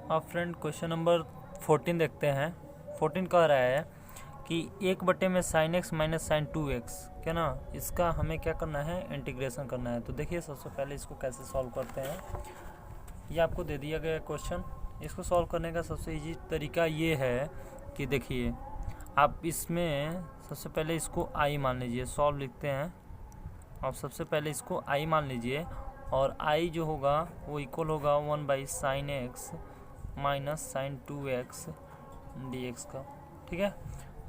अब friend question number 14 देखते हैं। 14 कह रहा है कि 1 में sine x minus sign 2x, क्या ना, इसका हमें क्या करना है, इंटीग्रेशन करना है। तो देखिए सबसे पहले इसको कैसे सॉल्व करते हैं। ये आपको दे दिया गया क्वेश्चन। इसको सॉल्व करने का सबसे इजी तरीका ये है कि देखिए आप इसमें सबसे पहले इसको आई मान लीजिए, सॉल्व लिखते हैं। आप सबसे पहले इसको आई मान लीजिए और आई जो होगा वो इक्वल होगा 1/sin x minus sign 2x dx का। ठीक है,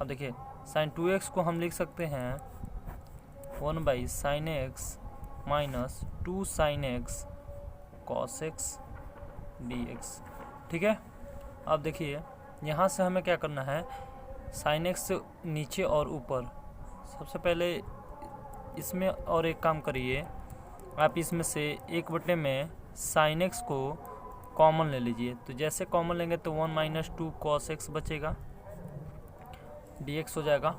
अब देखिए साइन 2x को हम लिख सकते हैं 1/sin x minus 2sin x cos x dx। ठीक है, अब देखिए यहाँ से हमें क्या करना है, साइन एक्स नीचे और ऊपर। सबसे पहले इसमें और एक काम करिए, आप इसमें से 1 में साइन एक्स को कॉमन ले लीजिए। तो जैसे कॉमन लेंगे तो 1 माइनस 2 cos x बचेगा, dx हो जाएगा।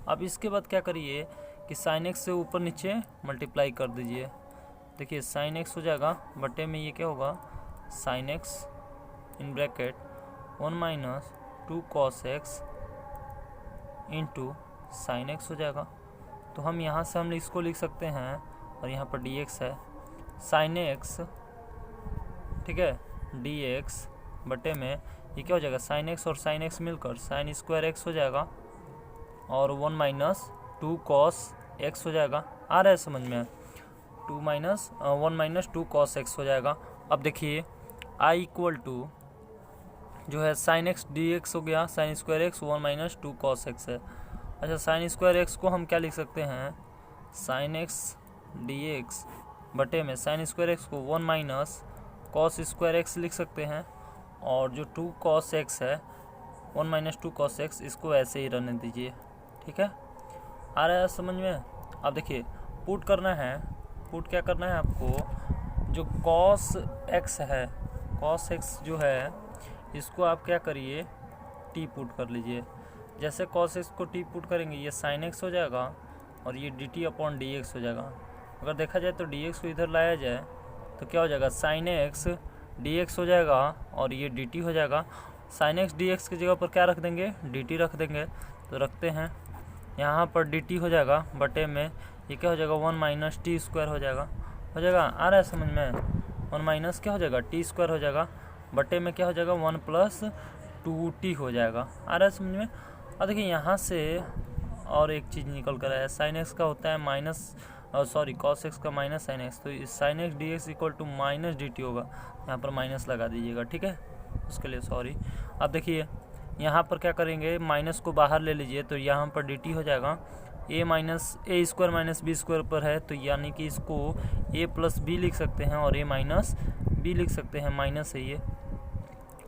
अब इसके बाद क्या करिए कि साइन एक्स से ऊपर नीचे मल्टीप्लाई कर दीजिए। देखिए साइन एक्स हो जाएगा बटे में ये क्या होगा, sine x in bracket 1 minus 2 cos x into sine x हो जाएगा। तो हम यहाँ से हम इसको लिख सकते हैं और यहाँ पर dx है, साइन एक्स, ठीक है, dx बटे में ये क्या हो जाएगा, साइन एक्स और साइन एक्स मिलकर साइन स्क्वायर एक्स हो जाएगा और 1 माइनस 2 cos x हो जाएगा। आ रहा है समझ में, 1 माइनस 2 cos x हो जाएगा। अब देखिए i इक्वल टू जो है साइन एक्स dx हो गया, sine square x 1 minus 2 cos x है। अच्छा, साइन स्क्वायर एक्स को हम क्या लिख सकते हैं, साइन एक्स dx बटे में साइन स्क्वायर एक्स को 1 माइनस cos स्क्वायर एक्स लिख सकते हैं और जो 2 cos x है 1 माइनस 2 cos x, इसको ऐसे ही रहने दीजिए। ठीक है, आ रहा है समझ में। अब देखिए पुट करना है, पुट क्या करना है आपको, जो cos x है, cos x जो है इसको आप क्या करिए, t पुट कर लीजिए। जैसे cos x को t पुट करेंगे ये sin x हो जाएगा और ये dt अपॉन dx हो जाएगा। अगर देखा जाए तो dx को इधर लाया जाए तो क्या हो जाएगा, sin x dx हो जाएगा और ये dt हो जाएगा। sin x dx की जगह पर क्या रख देंगे, dt रख देंगे। तो रखते हैं, यहाँ पर dt हो जाएगा बटे में ये क्या हो जाएगा, 1 माइनस टी स्क्वायर हो जाएगा। आ रहा है समझ में, 1 माइनस क्या हो जाएगा, टी स्क्वायर हो जाएगा बटे में क्या हो जाएगा, 1 प्लस 2t हो जाएगा। आ रहा है समझ में। और देखिए यहाँ से और एक चीज़ निकल कर आया, साइन एक्स का होता है माइनस cos x का माइनस साइन एक्स, तो इस sine x d x equal to minus d t होगा। यहाँ पर माइनस लगा दीजिएगा, ठीक है, उसके लिए सॉरी। अब देखिए यहाँ पर क्या करेंगे, माइनस को बाहर ले लीजिए तो यहाँ पर डी टी हो जाएगा, ए स्क्वायर माइनस बी स्क्वायर पर है तो यानी कि इसको ए प्लस बी लिख सकते हैं और ए माइनस बी लिख सकते हैं, माइनस है ये,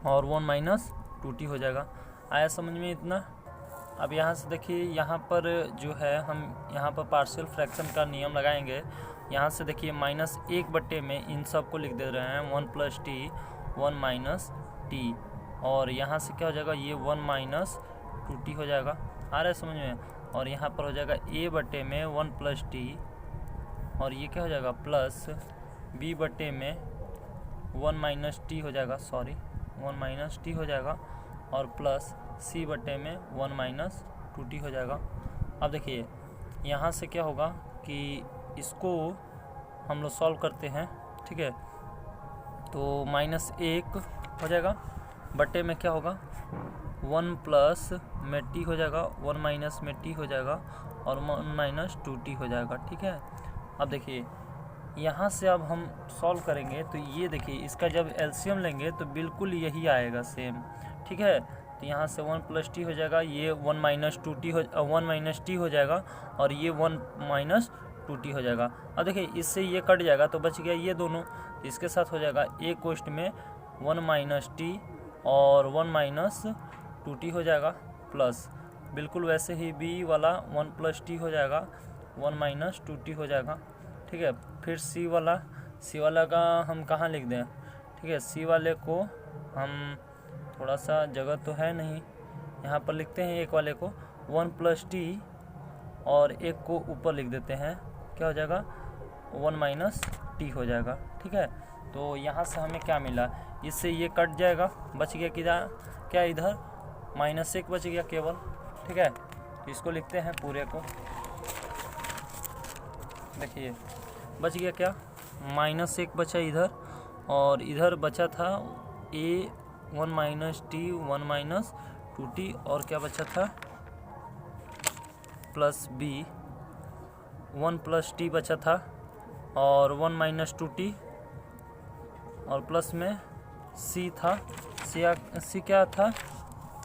और 1 माइनस 2t हो जाएगा। आया समझ में इतना। अब यहाँ से देखिए यहाँ पर जो है हम यहाँ पर पार्शियल फ्रैक्शन का नियम लगाएंगे। यहाँ से देखिए -1 बटे में इन सब को लिख दे रहे हैं, 1 प्लस टी 1 माइनस टी, और यहाँ से क्या हो जाएगा, ये 1 माइनस 2t हो जाएगा। आ रहा है समझ में। और यहाँ पर हो जाएगा a बटे में 1 प्लस टी और ये क्या हो जाएगा प्लस b बटे में 1 माइनस टी हो जाएगा, 1 माइनस टी हो जाएगा और प्लस c बटे में 1 माइनस 2t हो जाएगा। अब देखिए यहाँ से क्या होगा कि इसको हम लोग सॉल्व करते हैं, ठीक है, तो -1 हो जाएगा बटे में क्या होगा, 1 प्लस में t हो जाएगा, 1 माइनस में t हो जाएगा और 1 माइनस 2t हो जाएगा। ठीक है, अब देखिए यहाँ से अब हम सॉल्व करेंगे तो ये देखिए इसका जब एलसीएम लेंगे तो बिल्कुल यही आएगा सेम। ठीक है, तो यहाँ से 1 प्लस टी हो जाएगा, ये 1 माइनस 2t 1 माइनस टी हो जाएगा और ये 1 माइनस 2t हो जाएगा। अब देखिए इससे ये कट जाएगा तो बच गया ये दोनों, इसके साथ हो जाएगा a कोष्ट में 1 माइनस टी और 1 माइनस 2t हो जाएगा, प्लस बिल्कुल वैसे ही b वाला 1 प्लस टी हो जाएगा, 1 माइनस 2t हो जाएगा। ठीक है, फिर c वाला का हम कहाँ लिख दें, ठीक है, c वाले को हम थोड़ा सा जगह तो है नहीं, यहाँ पर लिखते हैं एक वाले को 1 प्लस टी और एक को ऊपर लिख देते हैं, क्या हो जाएगा 1 माइनस टी हो जाएगा। ठीक है, तो तो यहाँ से हमें क्या मिला, इससे ये कट जाएगा, बच गया क्या इधर -1 बच गया केवल। ठीक है, तो इसको लिखते हैं पूरे को। देखिए बच गया क्या, -1 बचा इधर, और इधर बचा था a1 - t 1 - 2t, और क्या बचा था प्लस b 1 + t बचा था, और 1 - 2t, और प्लस में c था। c क्या था,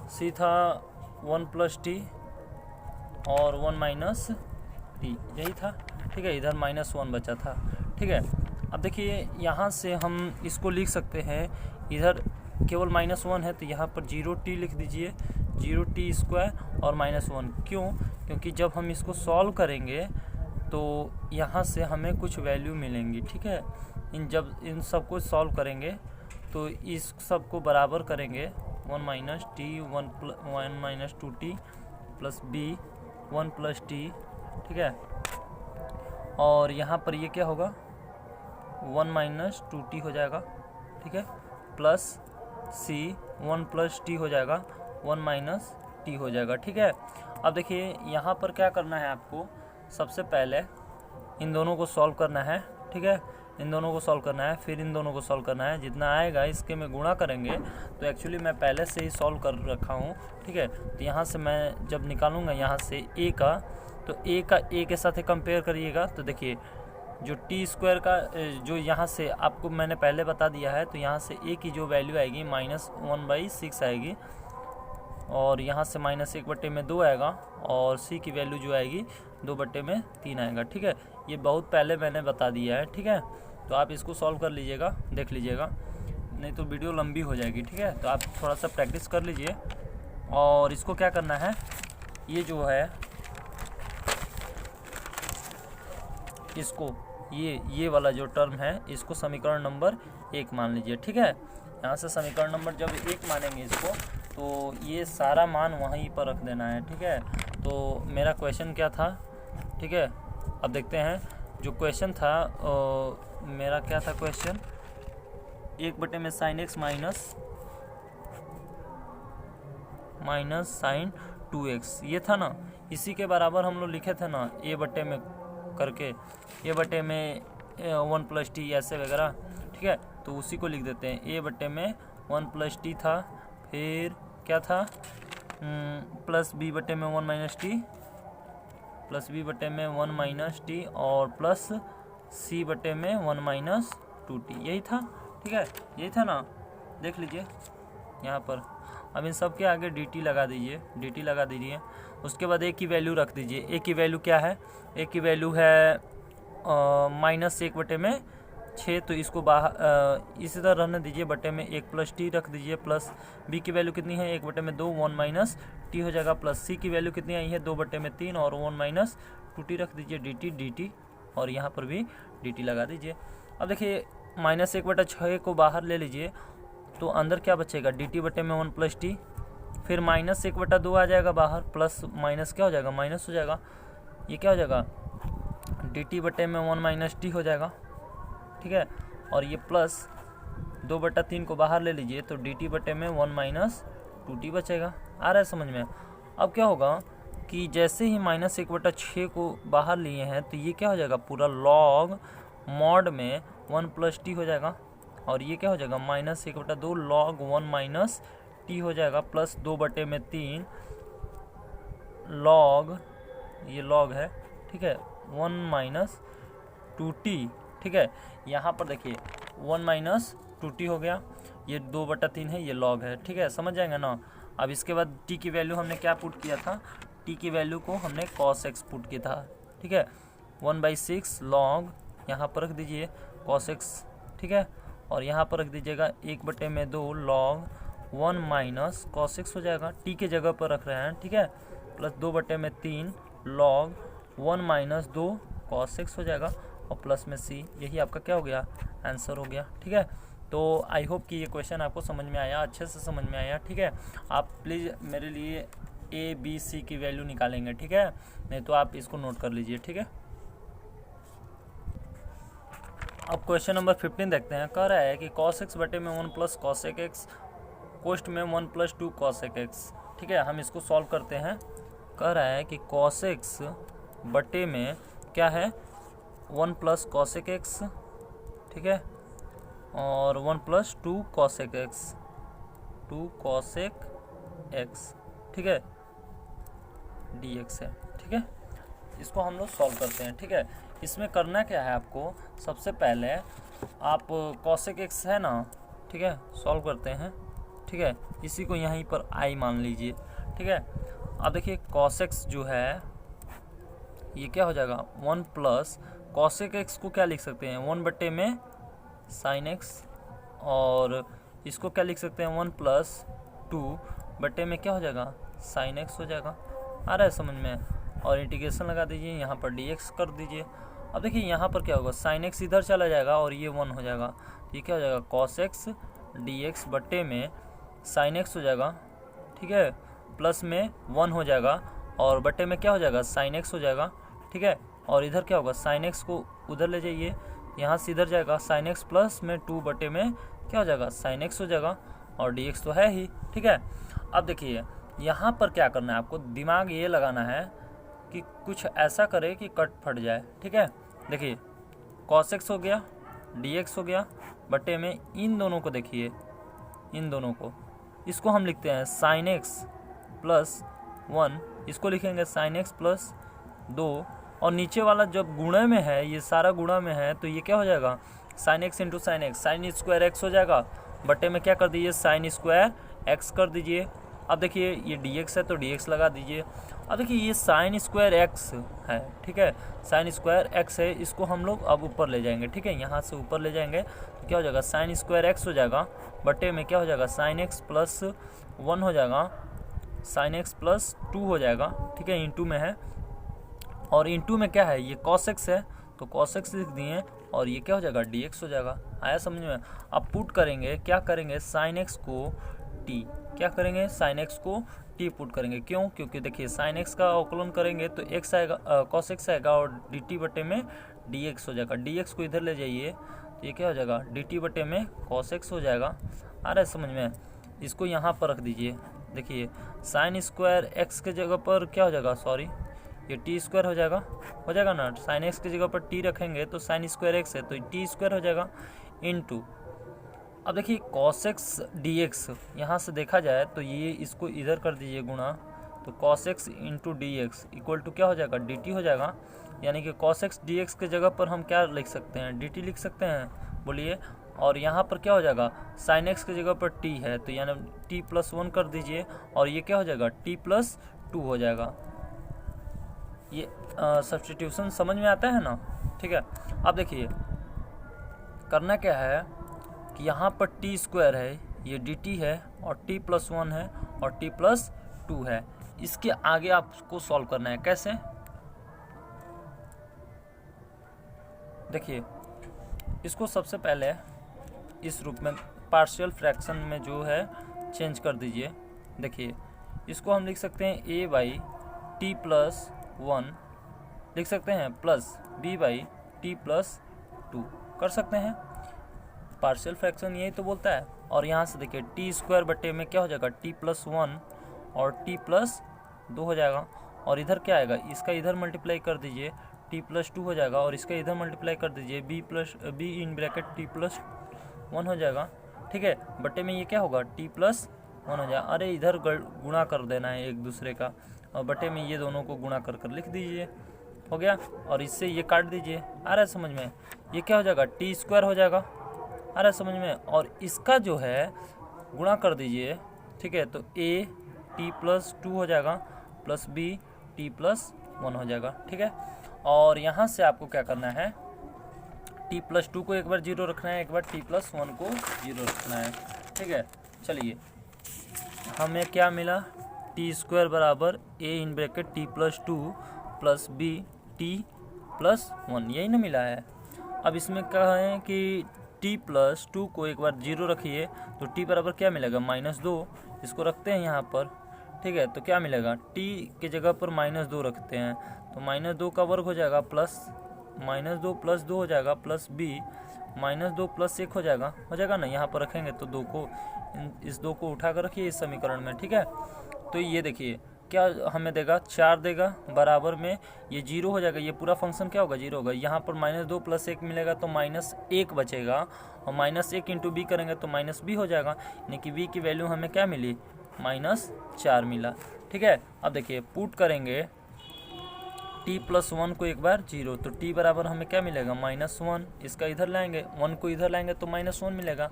c था 1 + t और 1 - t, यही था। ठीक है, इधर -1 बचा था। ठीक है, अब देखिए यहाँ से हम इसको लिख सकते हैं, इधर केवल -1 है तो यहाँ पर 0t लिख दीजिए, 0t² और -1। क्यों, क्योंकि जब हम इसको सॉल्व करेंगे तो यहाँ से हमें कुछ वैल्यू मिलेंगी। ठीक है, जब इन सब को सॉल्व करेंगे तो इस सब को बराबर करेंगे, 1 - t 1 - 2t plus b 1 + t। ठीक है, और यहाँ पर ये क्या होगा, 1 - 2t हो जाएगा। ठीक है, प्लस c 1 + t हो जाएगा, 1 - t हो जाएगा। ठीक है, अब देखिए यहाँ पर क्या करना है आपको, सबसे पहले इन दोनों को सॉल्व करना है। ठीक है, इन दोनों को सॉल्व करना है, फिर इन दोनों को सॉल्व करना है। जितना आएगा इसके में गुणा करेंगे, तो एक्चुअली मैं पहले से ही सॉल्व कर रखा हूँ। ठीक है, तो यहाँ से मैं जब निकालूंगा यहाँ से a का, तो a का a के साथ कंपेयर करिएगा, तो देखिए जो t² का जो यहाँ से आपको मैंने पहले बता दिया है, तो यहाँ से a की जो वैल्यू आएगी -1/6 आएगी, और यहाँ से -1/2 आएगा, और c की वैल्यू जो आएगी 2/3 आएगा। ठीक है, ये बहुत पहले मैंने बता दिया है। ठीक है, तो आप इसको सॉल्व कर लीजिएगा, देख लीजिएगा, नहीं तो वीडियो लंबी हो जाएगी। ठीक है, तो आप थोड़ा सा प्रैक्टिस कर लीजिए। और इसको क्या करना है, ये जो है इसको ये वाला जो टर्म है, इसको समीकरण नंबर 1 मान लीजिए। ठीक है, यहाँ से समीकरण नंबर जब 1 मानेंगे इसको, तो ये सारा मान वहीं पर रख देना है। ठीक है, तो मेरा क्वेश्चन क्या था, ठीक है, अब देखते हैं जो क्वेश्चन था, मेरा क्या था क्वेश्चन, 1/में sin x minus sin 2x, ये था ना, इसी के बराबर हम लोग लिखे थे ना, a/में करके, a/में 1 + t ऐसे वगैरह। ठीक है, तो उसी को लिख देते हैं, a/में 1 + t था, फिर क्या था, प्लस b/में 1 - t, प्लस b/में 1 - t, और प्लस c/में 1 - 2t, यही था। ठीक है, यही था ना, देख लीजिए यहाँ पर। अब इन सब के आगे dt लगा दीजिए, dt लगा दीजिए। उसके बाद a की वैल्यू रख दीजिए। a की वैल्यू क्या है, a की वैल्यू है -1/6, तो इसको बाहर इसी तरह रहने दीजिए, बटे में 1 + t रख दीजिए, प्लस b की वैल्यू कितनी है, 1/2 1 - t हो जाएगा, प्लस c की वैल्यू कितनी आई है, 2/3 और 1 - 2t रख दीजिए, dt, और यहाँ पर भी dt लगा दीजिए। अब देखिए -1/6 को बाहर ले लीजिए, तो अंदर क्या बचेगा, dt/में 1 + t, फिर -1/2 आ जाएगा बाहर, प्लस माइनस क्या हो जाएगा, माइनस हो जाएगा, ये क्या हो जाएगा, dt/में 1 - t हो जाएगा। ठीक है, और ये प्लस 2/3 को बाहर ले लीजिए, तो dt/में 1 - 2t बचेगा। आ रहा है समझ में। अब क्या होगा कि जैसे ही -1/6 को बाहर लिए हैं, तो ये क्या हो जाएगा, पूरा लॉग मॉड में 1 + t हो जाएगा, और ये क्या हो जाएगा, -1/2 log 1 - t हो जाएगा, प्लस 2/3 log, ये log है। ठीक है, 1 - 2t। ठीक है, यहाँ पर देखिए 1 - 2t हो गया, ये 2/3 है, ये log है। ठीक है, समझ जाएंगे ना। अब इसके बाद t की वैल्यू हमने क्या पुट किया था, t की वैल्यू को हमने cos x पुट किया था। ठीक है, 1/6 log, यहाँ पर रख दीजिए cos x। ठीक है, और यहाँ पर रख दीजिएगा 1/2 log 1 - cos x हो जाएगा, t के जगह पर रख रहे हैं। ठीक है, प्लस 2/3 log 1 - 2 cos x हो जाएगा, और प्लस में c, यही आपका क्या हो गया, आंसर हो गया। ठीक है, तो आई होप कि ये क्वेश्चन आपको समझ में आया, अच्छे से समझ में आया। ठीक है, आप प्लीज़ मेरे लिए a b c की वैल्यू निकालेंगे। ठीक है, नहीं तो आप इसको नोट कर लीजिए। ठीक है, अब क्वेश्चन नंबर 15 देखते हैं। कह रहा है कि cos x बटे में 1 प्लस कॉस एक्स कोष्ट में 1 प्लस 2 कॉस एक्स। ठीक है, हम इसको सॉल्व करते हैं। कह रहा है कि cos x बटे में क्या है 1 प्लस कॉस एक्स, ठीक है, और 1 plus 2 cos x, 2 cos x, ठीक है, dx है। ठीक है, इसको हम लोग सॉल्व करते हैं। ठीक है, इसमें करना क्या है आपको, सबसे पहले आप कॉसेक एक्स है ना, ठीक है, सॉल्व करते हैं। ठीक है, इसी को यहीं पर आई मान लीजिए। ठीक है, अब देखिए कॉसेक्स जो है ये क्या हो जाएगा 1 प्लस कॉसेक एक्स को क्या लिख सकते हैं 1 बटे में साइन एक्स, और इसको क्या लिख सकते हैं 1 प्लस 2 बटे में क्या हो जाएगा साइन एक्स हो जाएगा। आ रहा है समझ में, और इंटीग्रेशन लगा दीजिए, यहाँ पर dx कर दीजिए। अब देखिए यहाँ पर क्या होगा साइन एक्स इधर चला जाएगा और ये 1 हो जाएगा, तो ये क्या हो जाएगा कॉस एक्स dx बटे में साइन एक्स हो जाएगा। ठीक है, प्लस में 1 हो जाएगा और बटे में क्या हो जाएगा साइन एक्स हो जाएगा। ठीक है, और इधर क्या होगा साइन एक्स को उधर ले जाइए, यहाँ से इधर जाएगा साइन एक्स प्लस में 2 बटे में क्या हो जाएगा साइन एक्स हो जाएगा, और dx तो है ही। ठीक है, अब देखिए यहाँ पर क्या करना है आपको, दिमाग ये लगाना है कि कुछ ऐसा करे कि कट फट जाए। ठीक है, देखिए cos x हो गया, dx हो गया, बटे में इन दोनों को देखिए, इन दोनों को, इसको हम लिखते हैं sin x प्लस 1, इसको लिखेंगे sin x प्लस 2, और नीचे वाला जब गुणे में है, ये सारा गुणा में है, तो ये क्या हो जाएगा sin x into sine x, sine square x हो जाएगा, बटे में क्या कर दीजिए साइन स्क्वायर एक्स कर दीजिए। अब देखिए ये dx है तो dx लगा दीजिए। अब देखिए ये साइन स्क्वायर एक्स है, ठीक है, साइन स्क्वायर एक्स है, इसको हम लोग अब ऊपर ले जाएंगे। ठीक है, यहाँ से ऊपर ले जाएंगे तो क्या हो जाएगा साइन स्क्वायर एक्स हो जाएगा, बटे में क्या हो जाएगा साइन एक्स प्लस 1 हो जाएगा, साइन एक्स प्लस 2 हो जाएगा। ठीक है, इंटू में है, और इंटू में क्या है ये कॉस एक्स है, तो कॉस एक्स लिख दिए, और ये क्या हो जाएगा dx हो जाएगा। आया समझ में। अब पुट करेंगे, क्या करेंगे साइन एक्स को t, क्या करेंगे साइन एक्स को t पुट करेंगे। क्यों, क्योंकि देखिए साइन एक्स का अवकलन करेंगे तो x आएगा, कॉस एक्स आएगा, और dt बटे में dx हो जाएगा। dx को इधर ले जाइए तो ये क्या हो जाएगा dt बटे में कॉस एक्स हो जाएगा। आ रहा है समझ में। इसको यहाँ पर रख दीजिए, देखिए साइन स्क्वायर एक्स के जगह पर क्या हो जाएगा, सॉरी ये टी स्क्वायर हो जाएगा ना, साइन एक्स की जगह पर टी रखेंगे तो साइन स्क्वायर एक्स है तो टी स्क्वायर हो जाएगा इनटू। अब देखिए कॉस एक्स डी एक्स यहाँ से देखा जाए तो ये इसको इधर कर दीजिए गुणा, तो cos x into d x equal to क्या हो जाएगा डी टी हो जाएगा। यानी कि कॉस एक्स डी एक्स के जगह पर हम क्या लिख सकते हैं डी टी लिख सकते हैं, बोलिए। और यहाँ पर क्या हो जाएगा साइन एक्स की जगह पर टी है तो यानी टी प्लस 1 कर दीजिए, और ये क्या हो जाएगा टी प्लस 2 हो जाएगा। ये सब्स्टिट्यूशन समझ में आता है ना। ठीक है, अब देखिए करना क्या है कि यहाँ पर टी स्क्वायर है, ये डी टी है, और टी प्लस 1 है, और टी प्लस 2 है। इसके आगे आपको सॉल्व करना है। कैसे, देखिए इसको सबसे पहले इस रूप में पार्शियल फ्रैक्शन में जो है चेंज कर दीजिए। देखिए इसको हम लिख सकते हैं a बाई टी प्लस 1 लिख सकते हैं, plus b by T plus 2 कर सकते हैं। पार्शियल फ्रैक्शन यही तो बोलता है। और यहाँ से देखिए टी स्क्वायर बटे में क्या हो जाएगा टी प्लस 1 और टी प्लस 2 हो जाएगा, और इधर क्या आएगा इसका इधर मल्टीप्लाई कर दीजिए टी प्लस 2 हो जाएगा, और इसका इधर मल्टीप्लाई कर दीजिए be in bracket T plus 1 हो जाएगा। ठीक है, बटे में ये क्या होगा टी प्लस 1 हो जाएगा। अरे इधर गुणा कर देना है एक दूसरे का, और बटे में ये दोनों को गुणा कर लिख दीजिए, हो गया। और इससे ये काट दीजिए। आ रहा है समझ में। ये क्या हो जाएगा टी स्क्वायर हो जाएगा। आ रहा है समझ में। और इसका जो है गुणा कर दीजिए। ठीक है, तो a टी प्लस 2 हो जाएगा प्लस b टी प्लस 1 हो जाएगा। ठीक है, और यहाँ से आपको क्या करना है टी प्लस 2 को एक बार 0 रखना है, एक बार टी प्लस 1 को 0 रखना है। ठीक है, चलिए हमें क्या मिला टी स्क्वायर बराबर a in bracket T plus 2 plus b T plus 1, यही ना मिला है। अब इसमें क्या है कि t प्लस 2 को एक बार 0 रखिए तो t बराबर क्या मिलेगा -2, इसको रखते हैं यहाँ पर। ठीक है, तो क्या मिलेगा t के जगह पर -2 रखते हैं तो -2 का वर्ग हो जाएगा प्लस -2 + 2 हो जाएगा प्लस b -2 + 1 हो जाएगा ना। यहाँ पर रखेंगे तो 2 को इस 2 को उठा कर रखिए इस समीकरण में, ठीक है। तो ये देखिए क्या हमें देगा, 4 देगा, बराबर में ये 0 हो जाएगा, ये पूरा फंक्शन क्या होगा, 0 होगा। यहाँ पर -2 + 1 मिलेगा तो -1 बचेगा, और -1 × b करेंगे तो -b हो जाएगा, यानी कि b की वैल्यू हमें क्या मिली, -4 मिला, ठीक है। अब देखिए पुट करेंगे t + 1 को एक बार 0, तो t बराबर हमें क्या मिलेगा, -1। इसका इधर लाएंगे, 1 को इधर लाएंगे तो -1 मिलेगा।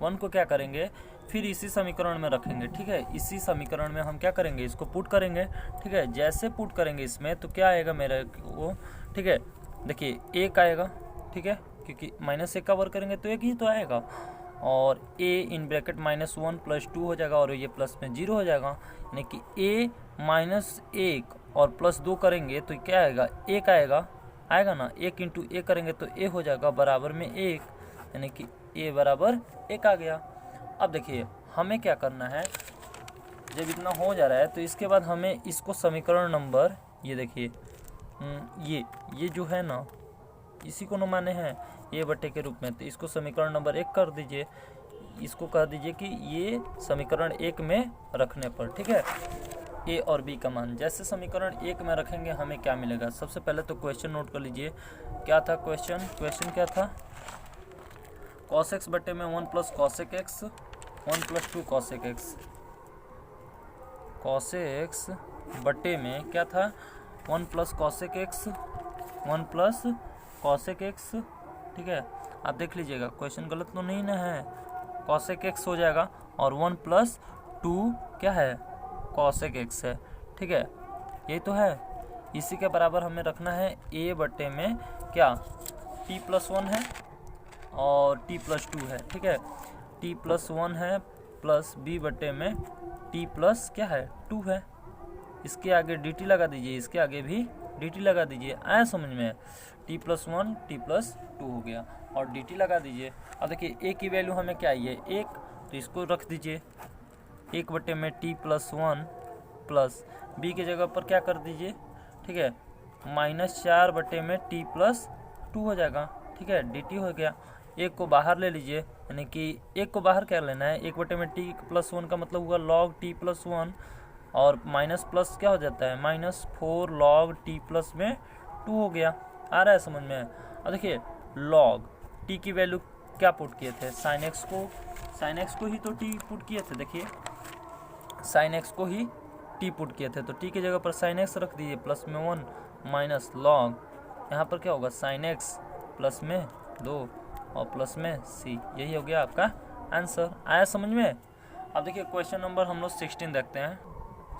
1 को क्या करेंगे, फिर इसी समीकरण में रखेंगे, ठीक है। इसी समीकरण में हम क्या करेंगे, इसको पुट करेंगे, ठीक है। जैसे पुट करेंगे इसमें तो क्या आएगा मेरे वो, ठीक है। देखिए 1 आएगा, ठीक है, क्योंकि -1 का वर्ग करेंगे तो 1 ही तो आएगा, और a इन ब्रैकेट -1 + 2 हो जाएगा, और ये प्लस में 0 हो जाएगा, यानी कि a -1 और +2 करेंगे तो क्या आएगा, 1 आएगा ना। 1 × a करेंगे तो a हो जाएगा बराबर में 1, यानी कि a बराबर 1 आ गया। अब देखिए हमें क्या करना है, जब इतना हो जा रहा है तो इसके बाद हमें इसको समीकरण नंबर, ये देखिए ये जो है ना, इसी को न माने हैं a बटे के रूप में, तो इसको समीकरण नंबर 1 कर दीजिए। इसको कह दीजिए कि ये समीकरण 1 में रखने पर, ठीक है, a और b का मान। जैसे समीकरण 1 में रखेंगे हमें क्या मिलेगा, सबसे पहले तो क्वेश्चन नोट कर लीजिए। क्या था क्वेश्चन क्या था, cos x बटे में 1 + cosec x 1 + 2 cosec x। cos x बटे में क्या था, 1 + cosec x 1 + cosec x, ठीक है। आप देख लीजिएगा क्वेश्चन गलत तो नहीं ना है, cosec x हो जाएगा, और 1 + 2 क्या है, cosec x है, ठीक है। यही तो है, इसी के बराबर हमें रखना है a बटे में क्या, t + 1 है और t + 2 है, ठीक है। t + 1 है प्लस b बटे में t + क्या है, 2 है। इसके आगे dt लगा दीजिए, इसके आगे भी dt लगा दीजिए, आया समझ में। t + 1 t + 2 हो गया, और dt लगा दीजिए। अब देखिए a की वैल्यू हमें क्या आई है, 1, तो इसको रख दीजिए 1 बटे में t + 1 प्लस b की जगह पर क्या कर दीजिए, ठीक है, -4 बटे में t + 2 हो जाएगा, ठीक है। dt हो गया, 1 को बाहर ले लीजिए, यानी कि 1 को बाहर क्या लेना है, 1 बटे में t + 1 का मतलब हुआ log t + 1, और माइनस प्लस क्या हो जाता है, -4 log t + में 2 हो गया। आ रहा है समझ में। अब देखिए log t की वैल्यू क्या पुट किए थे, sin x को ही तो t पुट किए थे। देखिए sin x को ही t पुट किए थे, तो t की जगह पर sin x रख दीजिए, प्लस में 1 माइनस log, यहाँ पर क्या होगा, sin x प्लस में 2 और प्लस में c। यही हो गया आपका आंसर। आया समझ में। अब देखिए क्वेश्चन नंबर हम लोग 16 देखते हैं।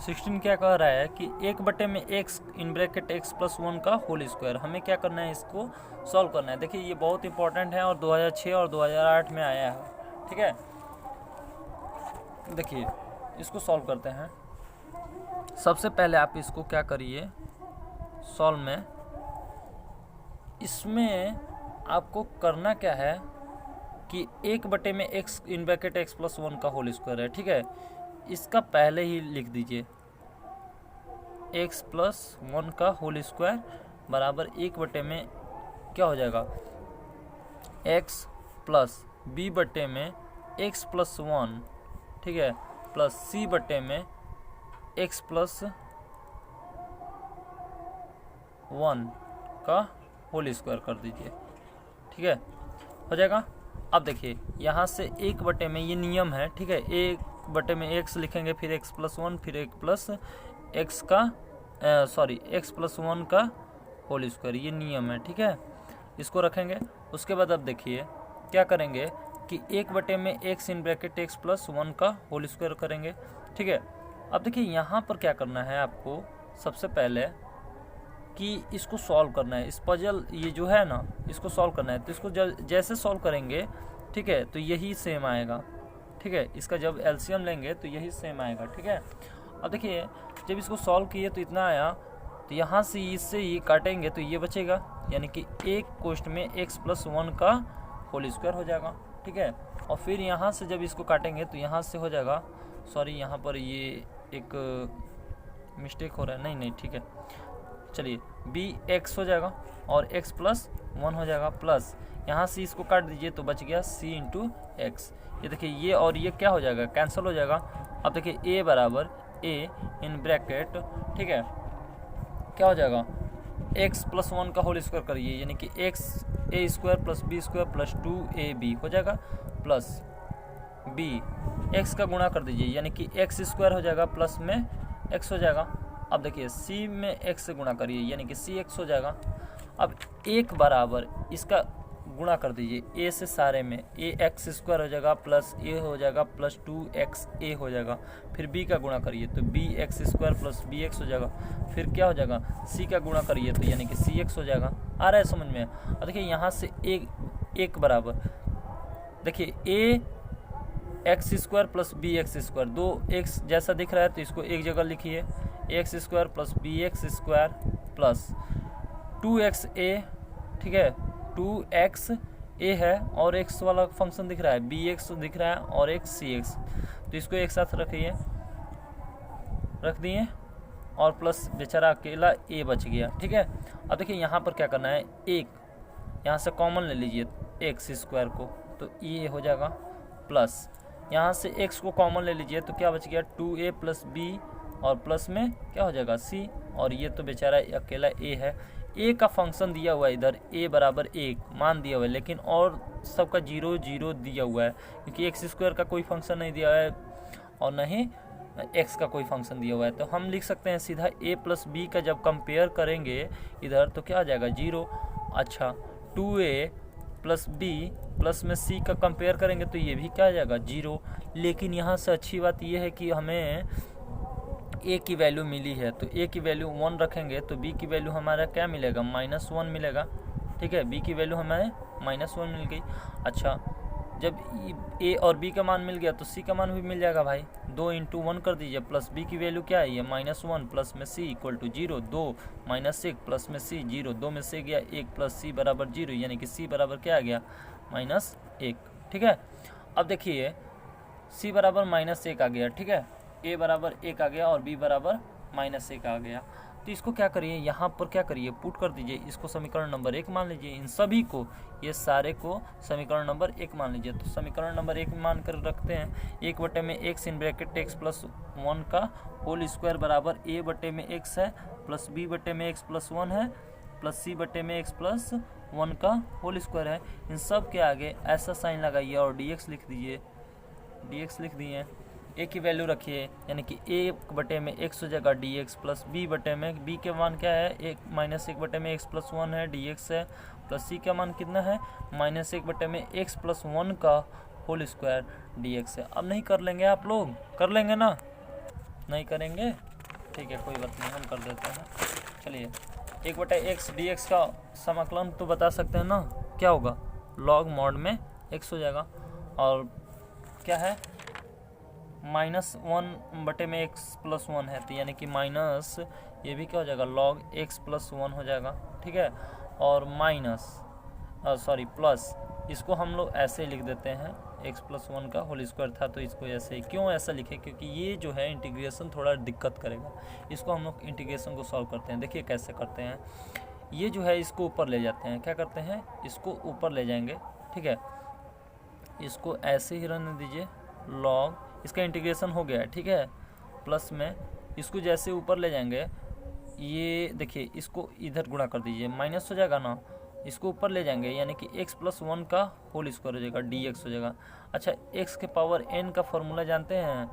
16 क्या कह रहा है कि 1 बटे में x इन ब्रैकेट x + 1 का होल स्क्वायर। हमें क्या करना है, इसको सॉल्व करना है। देखिए ये बहुत इंपॉर्टेंट है और 2006 और 2008 में आया है, ठीक है। देखिए इसको सॉल्व करते हैं। सबसे पहले आप इसको क्या करिए, सॉल्व में इसमें आपको करना क्या है कि 1 बटे में x इन ब्रैकेट x + 1 का होल स्क्वायर है, ठीक है। इसका पहले ही लिख दीजिए, x + 1 का होल स्क्वायर बराबर 1 बटे में क्या हो जाएगा, x प्लस b बटे में x + 1, ठीक है, प्लस c बटे में x + 1 का होल स्क्वायर कर दीजिए, ठीक है, हो जाएगा। अब देखिए यहाँ से 1 बटे में ये नियम है, ठीक है, 1 बटे में x लिखेंगे, फिर x + 1, फिर x + 1 का होल स्क्वायर, ये नियम है, ठीक है। इसको रखेंगे। उसके बाद अब देखिए क्या करेंगे कि 1 बटे में x इन ब्रैकेट x + 1 का होल स्क्वायर करेंगे, ठीक है। अब देखिए यहाँ पर क्या करना है आपको, सबसे पहले कि इसको सॉल्व करना है। इस पजल ये जो है ना, इसको सॉल्व करना है, तो इसको जैसे सॉल्व करेंगे, ठीक है, तो यही सेम आएगा, ठीक है। इसका जब एलसीएम लेंगे तो यही सेम आएगा, ठीक है। अब देखिए जब इसको सॉल्व किए तो इतना आया, तो यहाँ से इससे ये काटेंगे तो ये बचेगा, यानी कि एक कोष्ठ में x + 1 का होल स्क्वायर हो जाएगा, ठीक है। और फिर यहाँ से जब इसको काटेंगे तो यहाँ से हो जाएगा, सॉरी यहाँ पर ये एक मिस्टेक हो रहा है, नहीं ठीक है, चलिए बी एक्स हो जाएगा और एक्स प्लस 1 हो जाएगा, प्लस यहाँ से इसको काट दीजिए तो बच गया सी इंटू एक्स। ये देखिए ये और ये क्या हो जाएगा, कैंसिल हो जाएगा। अब देखिए ए बराबर ए इन ब्रैकेट, ठीक है, क्या हो जाएगा, एक्स प्लस 1 का होल स्क्वायर करिए, यानी कि X A square plus B square plus 2ab हो जाएगा, प्लस बी एक्स का गुणा कर दीजिए, यानी कि एक्स स्क्वायर हो जाएगा, प्लस में एक्स हो जाएगा। अब देखिए सी में एक्स से गुणा करिए, यानी कि सी एक्स हो जाएगा। अब एक बराबर इसका गुणा कर दीजिए ए से सारे में, ए एक्स स्क्वायर हो जाएगा प्लस ए हो जाएगा प्लस 2x ए हो जाएगा। फिर बी का गुणा करिए तो b x square plus B x हो जाएगा। फिर क्या हो जाएगा, सी का गुणा करिए तो यानी कि सी एक्स हो जाएगा। आ रहा है समझ में। और देखिए यहाँ से एक बराबर, देखिए A X square plus B x square, दो एक्स जैसा दिख रहा है तो इसको एक जगह लिखिए, X square plus B x square plus 2x A, ठीक है, 2x ए है और x वाला फंक्शन दिख रहा है, बी एक्स दिख रहा है और एक सी एक्स, तो इसको एक साथ रखिए, रख दिए और प्लस बेचारा अकेला ए बच गया, ठीक है। अब देखिए यहाँ पर क्या करना है, एक यहाँ से कॉमन ले लीजिए एक्स स्क्वायर को तो ये हो जाएगा, प्लस यहाँ से x को कॉमन ले लीजिए तो क्या बच गया 2a प्लस बी और प्लस में क्या हो जाएगा c, और ये तो बेचारा अकेला a है। a का फंक्शन दिया हुआ है इधर, a बराबर 1 मान दिया हुआ है, लेकिन और सबका 0 0 दिया हुआ है, क्योंकि एक्स स्क्वायर का कोई फंक्शन नहीं दिया है और न ही x का कोई फंक्शन दिया हुआ है। तो हम लिख सकते हैं सीधा a प्लस बी का जब कंपेयर करेंगे इधर तो क्या आ जाएगा 0। अच्छा 2a प्लस बी प्लस में c का कंपेयर करेंगे तो ये भी क्या आ जाएगा 0। लेकिन यहाँ से अच्छी बात ये है कि हमें a की वैल्यू मिली है, तो a की वैल्यू 1 रखेंगे तो b की वैल्यू हमारा क्या मिलेगा, -1 मिलेगा, ठीक है। b की वैल्यू हमें -1 मिल गई। अच्छा जब a और b का मान मिल गया तो c का मान भी मिल जाएगा भाई, 2 × 1 कर दीजिए, प्लस b की वैल्यू क्या है ये -1 प्लस में c इक्वल टू 0, 2 -1 प्लस में c 0, 2 में से गया 1 प्लस c बराबर 0, यानी कि c बराबर क्या आ गया -1, ठीक है। अब देखिए c बराबर -1 आ गया, ठीक है, a बराबर 1 आ गया और b बराबर -1 आ गया। तो इसको क्या करिए, यहाँ पर क्या करिए, पुट कर दीजिए, इसको समीकरण नंबर 1 मान लीजिए, इन सभी को, ये सारे को समीकरण नंबर 1 मान लीजिए। तो समीकरण नंबर 1 मान कर रखते हैं, 1/x in bracket x plus 1 का होल स्क्वायर बराबर a/x है प्लस b/x प्लस 1 है प्लस c/x प्लस 1 का होल स्क्वायर है। इन सब के आगे ऐसा साइन लगाइए और dx लिख दीजिए, dx लिख दिए, a की वैल्यू रखिए, यानी कि a/x हो जाएगा dx प्लस b/में, b के मान क्या है, -1/x प्लस 1 है dx है, प्लस c का मान कितना है -1/x प्लस 1 का होल स्क्वायर dx है। अब नहीं कर लेंगे, आप लोग कर लेंगे ना, नहीं करेंगे, ठीक है कोई बात नहीं, हम कर देते हैं। चलिए 1/x dx का समाकलन तो बता सकते हैं ना, क्या होगा, log mod में x हो जाएगा, और क्या है -1/x प्लस 1 है, तो यानी कि माइनस ये भी क्या हो जाएगा log x प्लस 1 हो जाएगा, ठीक है। और प्लस इसको हम लोग ऐसे लिख देते हैं, x प्लस 1 का होल स्क्वायर था तो इसको ऐसे, क्यों ऐसा लिखे, क्योंकि ये जो है इंटीग्रेशन थोड़ा दिक्कत करेगा। इसको हम लोग इंटीग्रेशन को सॉल्व करते हैं, देखिए कैसे करते हैं। ये जो है इसको ऊपर ले जाते हैं, क्या करते हैं, इसको ऊपर ले जाएंगे, ठीक है, इसको ऐसे ही रहने दीजिए, log इसका इंटीग्रेशन हो गया है, ठीक है, प्लस में इसको जैसे ऊपर ले जाएंगे, ये देखिए इसको इधर गुणा कर दीजिए, माइनस हो जाएगा ना, इसको ऊपर ले जाएंगे यानी कि x प्लस 1 का होल स्क्वायर हो जाएगा, dx हो जाएगा। अच्छा x के पावर n का फॉर्मूला जानते हैं,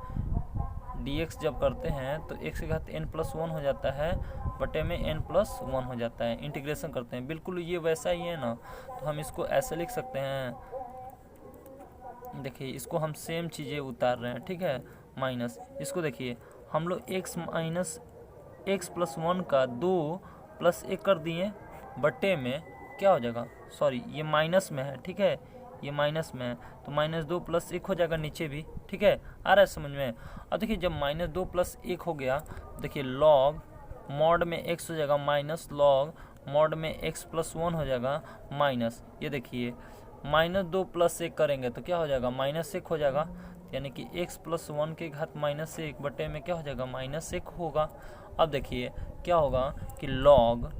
dx जब करते हैं तो x के घात n प्लस 1 हो जाता है बटे में n प्लस 1 हो जाता है, इंटीग्रेशन करते हैं, बिल्कुल ये वैसा ही है ना। तो हम इसको ऐसे लिख सकते हैं, देखिए इसको हम सेम चीज़ें उतार रहे हैं, ठीक है, माइनस इसको देखिए हम लोग x माइनस x प्लस 1 का 2 प्लस 1 कर दिए बटे में क्या हो जाएगा, सॉरी ये माइनस में है, ठीक है, ये माइनस में है तो -2 प्लस 1 हो जाएगा नीचे भी, ठीक है, आ रहा है समझ में। अब देखिए जब -2 प्लस 1 हो गया, देखिए log मॉड में x हो जाएगा माइनस log मॉड में x प्लस 1 हो जाएगा माइनस, ये देखिए -2 प्लस 1 करेंगे तो क्या हो जाएगा -1 हो जाएगा, यानी कि x प्लस 1 के घात -1 बटे में क्या हो जाएगा -1 होगा। अब देखिए क्या होगा कि log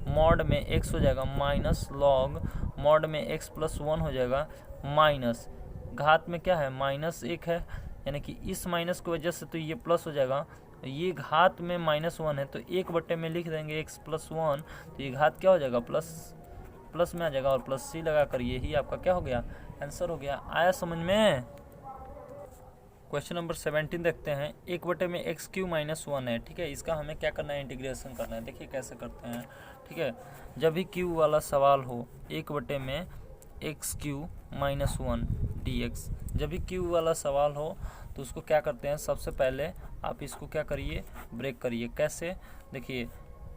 मॉड में x हो जाएगा माइनस log मॉड में x प्लस 1 हो जाएगा माइनस घात में क्या है -1 है, यानी कि इस माइनस की वजह से तो ये प्लस हो जाएगा, ये घात में -1 है तो 1/में में लिख देंगे x प्लस 1, तो ये घात क्या हो जाएगा प्लस में आ जाएगा और प्लस c लगा कर यही आपका क्या हो गया आंसर हो गया। आया समझ में। क्वेश्चन नंबर 17 देखते हैं। 1/में में x³ - 1 है, ठीक है, इसका हमें क्या करना है इंटीग्रेशन करना है। देखिए कैसे करते हैं, ठीक है। जब भी q वाला सवाल हो 1/में में x³ - 1 dx, जब भी q वाला सवाल हो तो उसको क्या करते हैं, सबसे पहले आप इसको क्या करिए ब्रेक करिए। कैसे, देखिए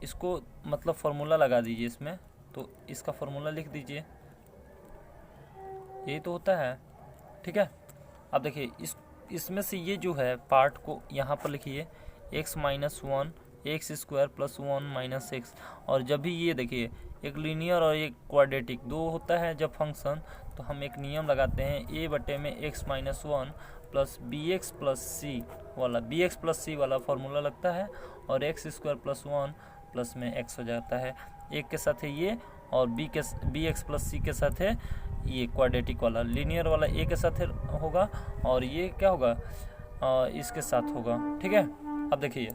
इसको मतलब फार्मूला लगा दीजिए इसमें, तो इसका फार्मूला लिख दीजिए, यही तो होता है, ठीक है। अब देखिए इसमें से ये जो है पार्ट को यहाँ पर लिखिए x - 1 x² + 1 - x, और जब भी ये देखिए एक लीनियर और एक क्वाड्रेटिक दो होता है जब फंक्शन, तो हम एक नियम लगाते हैं a/में x - 1 plus bx plus c वाला, bx प्लस c वाला फार्मूला लगता है, और x² + 1 प्लस में x हो जाता है, एक के साथ है ये, और bx प्लस c के साथ है ये क्वाड्रेटिक वाला, लीनियर वाला a के साथ होगा और ये क्या होगा इसके साथ होगा, ठीक है। अब देखिए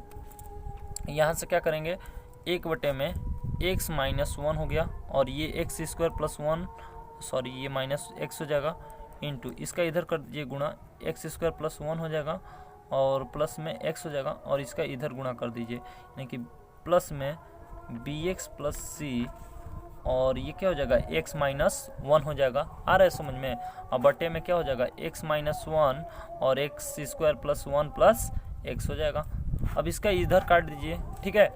यहाँ से क्या करेंगे, 1/में में x - 1 हो गया, और ये x² + 1 सॉरी ये -x हो जाएगा, इंटू इसका इधर कर दीजिए गुणा, x² + 1 हो जाएगा और प्लस में x हो जाएगा, और इसका इधर गुणा कर दीजिए, यानी कि प्लस में bx प्लस c, और ये क्या हो जाएगा x - 1 हो जाएगा। आ रहा है समझ में। अब बटे में क्या हो जाएगा x - 1 और x² + 1 प्लस x हो जाएगा। अब इसका इधर काट दीजिए, ठीक है।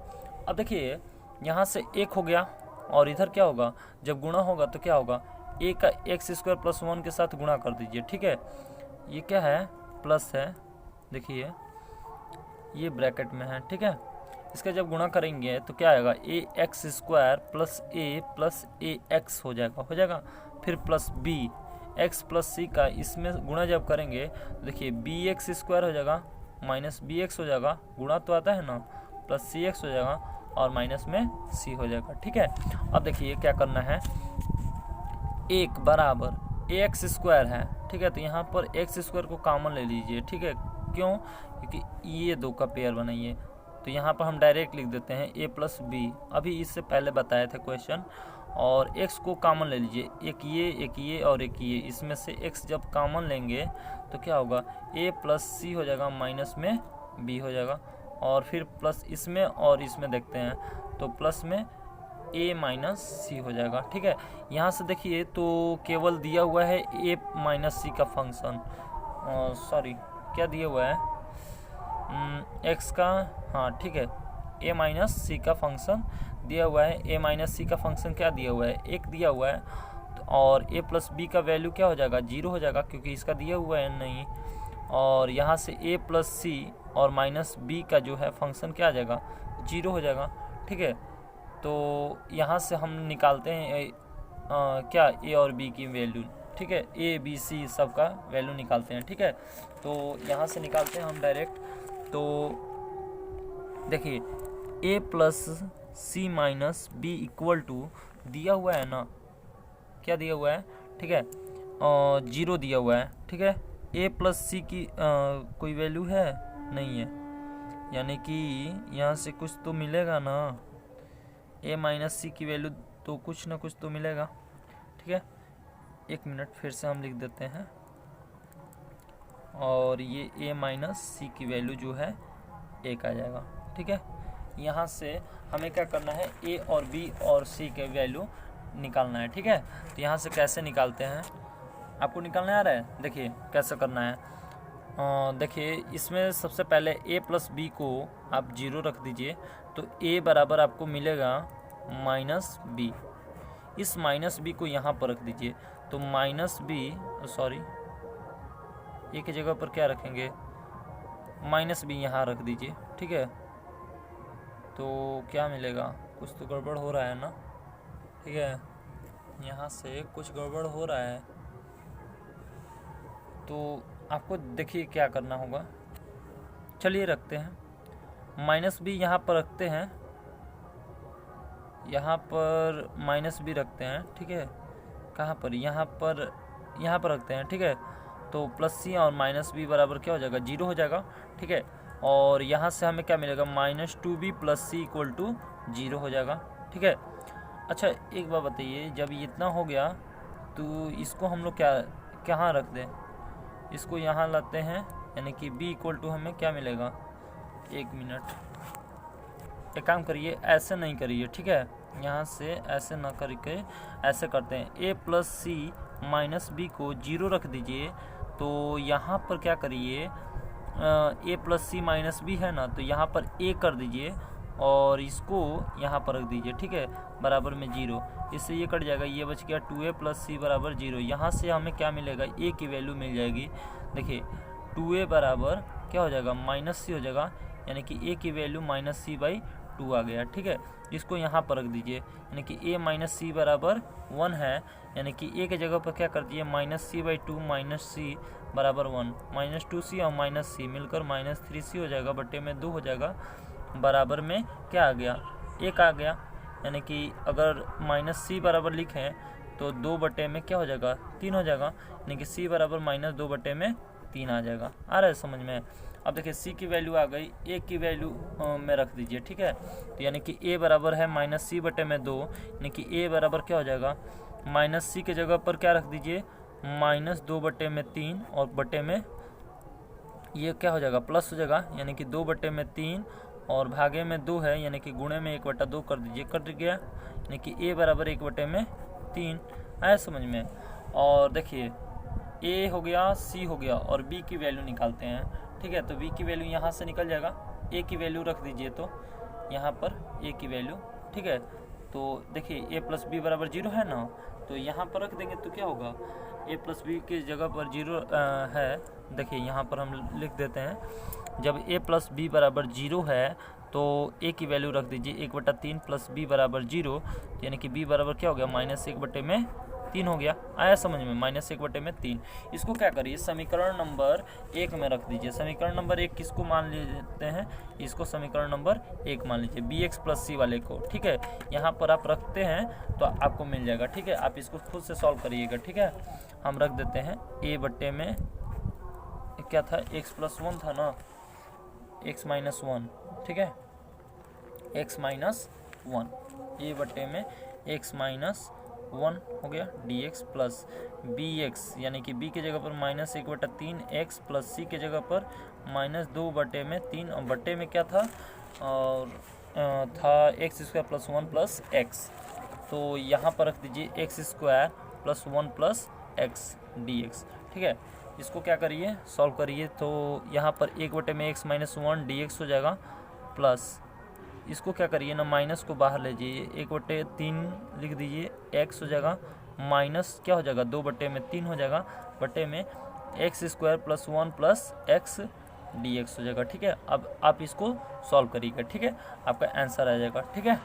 अब देखिए यहाँ से 1 हो गया, और इधर क्या होगा जब गुणा होगा तो क्या होगा, a का x² + 1 के साथ गुणा कर दीजिए, ठीक है। ये क्या है प्लस है, देखिए ये ब्रैकेट में है, ठीक है। इसका जब गुणा करेंगे तो क्या आएगा ax² + a प्लस ax हो जाएगा, फिर plus b x plus c का इसमें गुणा जब करेंगे तो देखिए bx² हो जाएगा माइनस bx हो जाएगा, गुणा तो आता है ना, प्लस cx हो जाएगा और माइनस में c हो जाएगा, ठीक है। अब देखिए क्या करना है, 1 बराबर ax² है, ठीक है, तो यहाँ पर x² को कॉमन ले लीजिए, ठीक है। क्यों, क्योंकि ये दो का पेयर बनाइए, तो यहाँ पर हम डायरेक्ट लिख देते हैं a प्लस b, अभी इससे पहले बताए थे क्वेश्चन, और x को कॉमन ले लीजिए, एक ये और एक ये, इसमें से x जब कॉमन लेंगे तो क्या होगा a प्लस c हो जाएगा, माइनस में b हो जाएगा, और फिर प्लस इसमें और इसमें देखते हैं तो प्लस में a माइनस c हो जाएगा, ठीक है। यहाँ से देखिए तो केवल दिया हुआ है a माइनस c का फंक्शन, सॉरी क्या दिया हुआ है x का, हाँ ठीक है, a माइनस सी का फंक्शन दिया हुआ है, a माइनस सी का फंक्शन क्या दिया हुआ है 1 दिया हुआ है, और a प्लस बी का वैल्यू क्या हो जाएगा 0 हो जाएगा, क्योंकि इसका दिया हुआ है नहीं, और यहाँ से a प्लस सी और माइनस बी का जो है फंक्शन क्या आ जाएगा 0 हो जाएगा, ठीक है। तो यहाँ से हम निकालते हैं क्या a और b की वैल्यू, ठीक है, a b c सब का वैल्यू निकालते हैं, ठीक है। तो यहाँ से निकालते हैं हम डायरेक्ट, तो देखिए a plus c minus b equal to दिया हुआ है ना, क्या दिया हुआ है, ठीक है, 0 दिया हुआ है, ठीक है। a प्लस सी की कोई वैल्यू है नहीं है, यानी कि यहाँ से कुछ तो मिलेगा ना, a माइनस सी की वैल्यू तो कुछ ना कुछ तो मिलेगा, ठीक है। 1 मिनट फिर से हम लिख देते हैं, और ये a माइनस सी की वैल्यू जो है 1 आ जाएगा, ठीक है। यहाँ से हमें क्या करना है a और b और c के वैल्यू निकालना है, ठीक है। तो यहाँ से कैसे निकालते हैं, आपको निकालने आ रहा है, देखिए कैसे करना है। देखिए इसमें सबसे पहले a प्लस बी को आप 0 रख दीजिए, तो a बराबर आपको मिलेगा माइनस बी, इस माइनस बी को यहाँ पर रख दीजिए, तो माइनस बी, सॉरी ए की जगह पर क्या रखेंगे माइनस बी यहाँ रख दीजिए, ठीक है। तो क्या मिलेगा, कुछ तो गड़बड़ हो रहा है ना, ठीक है, यहाँ से कुछ गड़बड़ हो रहा है, तो आपको देखिए क्या करना होगा, चलिए रखते हैं। माइनस बी यहाँ पर रखते हैं, यहाँ पर माइनस बी रखते हैं, ठीक है। कहाँ पर? यहाँ पर रखते हैं, ठीक है। तो प्लस सी और माइनस बी बराबर क्या हो जाएगा? 0 हो जाएगा, ठीक है। और यहाँ से हमें क्या मिलेगा? -2b plus C equal to 0 हो जाएगा, ठीक है। अच्छा एक बात बताइए, जब इतना हो गया तो इसको हम लोग कहाँ रख दें? इसको यहाँ लाते हैं, यानी कि b इक्वल टू हमें क्या मिलेगा? 1 मिनट, एक काम करिए, ऐसे नहीं करिए, ठीक है। यहाँ से ऐसे ना करके ऐसे करते हैं, a plus c minus b को 0 रख दीजिए। तो यहाँ पर क्या करिए, a plus c minus b है ना, तो यहाँ पर a कर दीजिए और इसको यहाँ पर रख दीजिए, ठीक है, बराबर में 0। इससे ये कट जाएगा, ये बच गया 2a प्लस सी बराबर 0। यहाँ से हमें क्या मिलेगा? a की वैल्यू मिल जाएगी। देखिए 2a बराबर क्या हो जाएगा? -c हो जाएगा, यानी कि a की वैल्यू -c/2 आ गया, ठीक है। इसको यहाँ पर रख दीजिए, यानी कि a माइनस सी बराबर 1 है, यानी कि a के जगह पर क्या कर दिए? -c/2 -c बराबर 1, -2c और -c मिलकर -3c हो जाएगा, बट्टे में 2 हो जाएगा, बराबर में क्या आ गया? 1 आ गया। यानी कि अगर -c बराबर लिखें तो 2 बट्टे में क्या हो जाएगा? 3 हो जाएगा, यानी कि c बराबर -2 बट्टे में 3 आ जाएगा। आ रहा है समझ में? अब देखिए c की वैल्यू आ गई, a की वैल्यू में रख दीजिए, ठीक है। तो यानी कि a बराबर है -c बटे में 2, यानी कि a बराबर क्या हो जाएगा? -c के जगह पर क्या रख दीजिए? -2 बटे में 3 और बटे में ये क्या हो जाएगा? प्लस हो जाएगा, यानी कि 2 बटे में 3 और भागे में 2 है, यानी कि गुणे में 1/2 कर दीजिए, कट गया, यानी कि a बराबर 1 बटे में 3। आया समझ में? और देखिए a हो गया, c हो गया और b की वैल्यू निकालते हैं, ठीक है। तो b की वैल्यू यहाँ से निकल जाएगा, a की वैल्यू रख दीजिए, तो यहाँ पर a की वैल्यू, ठीक है। तो देखिए a प्लस बी बराबर 0 है ना, तो यहाँ पर रख देंगे तो क्या होगा? a प्लस बी की जगह पर 0 है, देखिए यहाँ पर हम लिख देते हैं, जब a प्लस बी बराबर 0 है तो a की वैल्यू रख दीजिए 1/3 प्लस b बराबर 0, यानी कि b बराबर क्या हो गया? -1/3 हो गया। आया समझ में? -1/3। इसको क्या करिए? समीकरण नंबर 1 में रख दीजिए। समीकरण नंबर 1 किसको मान लेते हैं? इसको समीकरण नंबर 1 मान लीजिए, bx प्लस c वाले को, ठीक है। यहाँ पर आप रखते हैं तो आपको मिल जाएगा, ठीक है। आप इसको खुद से सॉल्व करिएगा, ठीक है। हम रख देते हैं a बट्टे में क्या था? x प्लस 1 था ना, x माइनस 1, ठीक है, x माइनस 1, a बट्टे में x माइनस 1 हो गया dx प्लस bx, यानी कि b की जगह पर -1/3 x प्लस c की जगह पर -2 बटे में 3 और बटे में क्या था? और था x² प्लस 1 प्लस x। तो यहाँ पर रख दीजिए x² plus 1 plus x dx, ठीक है। इसको क्या करिए? सॉल्व करिए, तो यहाँ पर 1 बटे में x माइनस 1 dx हो जाएगा, प्लस इसको क्या करिए ना, माइनस को बाहर ले जाइए, 1/3 लिख दीजिए, x हो जाएगा, माइनस क्या हो जाएगा? 2 बटे में 3 हो जाएगा, बटे में x² plus 1 plus x dx हो जाएगा, ठीक है। अब आप इसको सॉल्व करिएगा, ठीक है, आपका आंसर आ जाएगा, ठीक है।